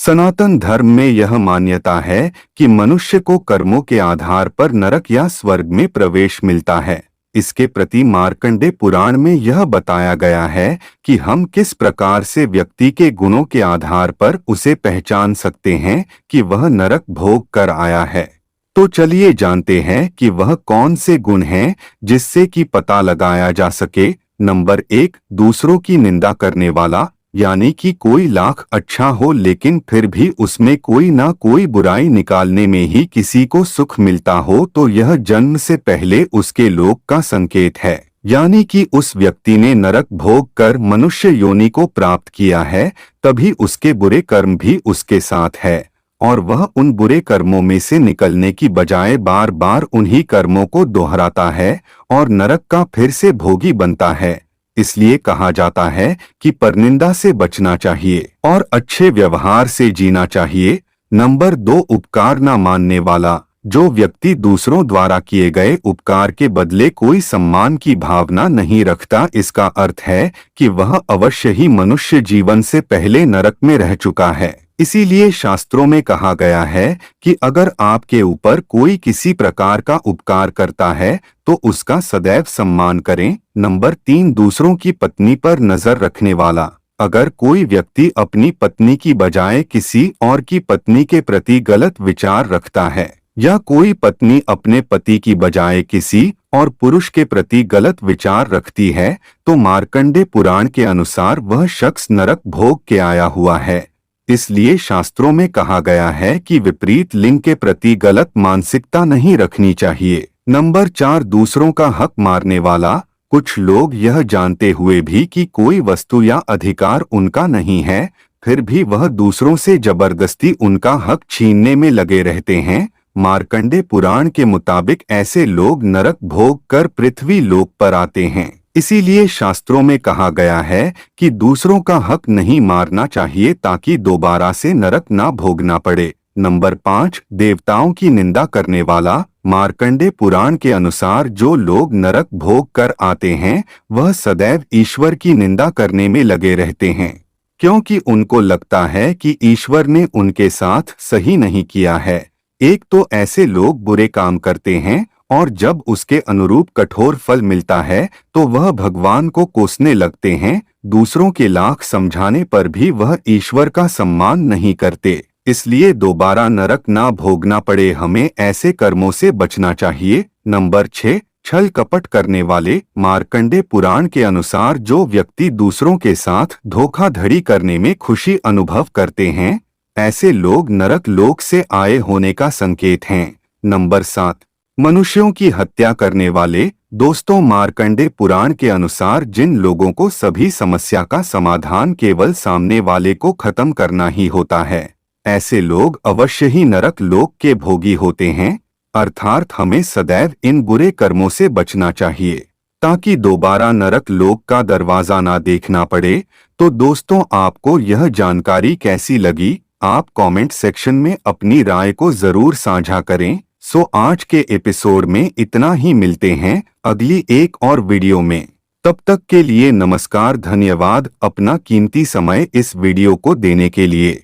सनातन धर्म में यह मान्यता है कि मनुष्य को कर्मों के आधार पर नरक या स्वर्ग में प्रवेश मिलता है। इसके प्रति मार्कंडेय पुराण में यह बताया गया है कि हम किस प्रकार से व्यक्ति के गुणों के आधार पर उसे पहचान सकते हैं कि वह नरक भोग कर आया है। तो चलिए जानते हैं कि वह कौन से गुण हैं जिससे कि पता लगाया जा सके। नंबर 1, दूसरों की निंदा करने वाला, यानी कि कोई लाख अच्छा हो लेकिन फिर भी उसमें कोई ना कोई बुराई निकालने में ही किसी को सुख मिलता हो तो यह जन्म से पहले उसके लोक का संकेत है, यानी कि उस व्यक्ति ने नरक भोग कर मनुष्य योनि को प्राप्त किया है, तभी उसके बुरे कर्म भी उसके साथ है और वह उन बुरे कर्मों में से निकलने की बजाय बार बार उन्हीं कर्मों को दोहराता है और नरक का फिर से भोगी बनता है। इसलिए कहा जाता है कि परनिंदा से बचना चाहिए और अच्छे व्यवहार से जीना चाहिए। नंबर 2, उपकार न मानने वाला, जो व्यक्ति दूसरों द्वारा किए गए उपकार के बदले कोई सम्मान की भावना नहीं रखता, इसका अर्थ है कि वह अवश्य ही मनुष्य जीवन से पहले नरक में रह चुका है। इसीलिए शास्त्रों में कहा गया है कि अगर आपके ऊपर कोई किसी प्रकार का उपकार करता है तो उसका सदैव सम्मान करें। नंबर 3, दूसरों की पत्नी पर नजर रखने वाला, अगर कोई व्यक्ति अपनी पत्नी की बजाय किसी और की पत्नी के प्रति गलत विचार रखता है या कोई पत्नी अपने पति की बजाय किसी और पुरुष के प्रति गलत विचार रखती है तो मार्कंडेय पुराण के अनुसार वह शख्स नरक भोग के आया हुआ है। इसलिए शास्त्रों में कहा गया है कि विपरीत लिंग के प्रति गलत मानसिकता नहीं रखनी चाहिए। नंबर 4, दूसरों का हक मारने वाला, कुछ लोग यह जानते हुए भी कि कोई वस्तु या अधिकार उनका नहीं है, फिर भी वह दूसरों से जबरदस्ती उनका हक छीनने में लगे रहते हैं। मार्कंडेय पुराण के मुताबिक ऐसे लोग नरक भोग कर पृथ्वी लोक पर आते हैं। इसीलिए शास्त्रों में कहा गया है कि दूसरों का हक नहीं मारना चाहिए ताकि दोबारा से नरक ना भोगना पड़े। नंबर 5, देवताओं की निंदा करने वाला, मार्कंडेय पुराण के अनुसार जो लोग नरक भोग कर आते हैं वह सदैव ईश्वर की निंदा करने में लगे रहते हैं, क्योंकि उनको लगता है कि ईश्वर ने उनके साथ सही नहीं किया है। एक तो ऐसे लोग बुरे काम करते हैं और जब उसके अनुरूप कठोर फल मिलता है तो वह भगवान को कोसने लगते हैं। दूसरों के लाख समझाने पर भी वह ईश्वर का सम्मान नहीं करते। इसलिए दोबारा नरक ना भोगना पड़े, हमें ऐसे कर्मों से बचना चाहिए। नंबर 6, छल कपट करने वाले, मार्कंडेय पुराण के अनुसार जो व्यक्ति दूसरों के साथ धोखाधड़ी करने में खुशी अनुभव करते हैं, ऐसे लोग नरक लोक से आए होने का संकेत हैं। नंबर 7, मनुष्यों की हत्या करने वाले, दोस्तों मार्कंडेय पुराण के अनुसार जिन लोगों को सभी समस्या का समाधान केवल सामने वाले को खत्म करना ही होता है, ऐसे लोग अवश्य ही नरक लोक के भोगी होते हैं। अर्थात हमें सदैव इन बुरे कर्मों से बचना चाहिए ताकि दोबारा नरक लोक का दरवाजा ना देखना पड़े। तो दोस्तों, आपको यह जानकारी कैसी लगी? आप कमेंट सेक्शन में अपनी राय को जरूर साझा करें। सो आज के एपिसोड में इतना ही, मिलते हैं अगली एक और वीडियो में। तब तक के लिए नमस्कार, धन्यवाद अपना कीमती समय इस वीडियो को देने के लिए।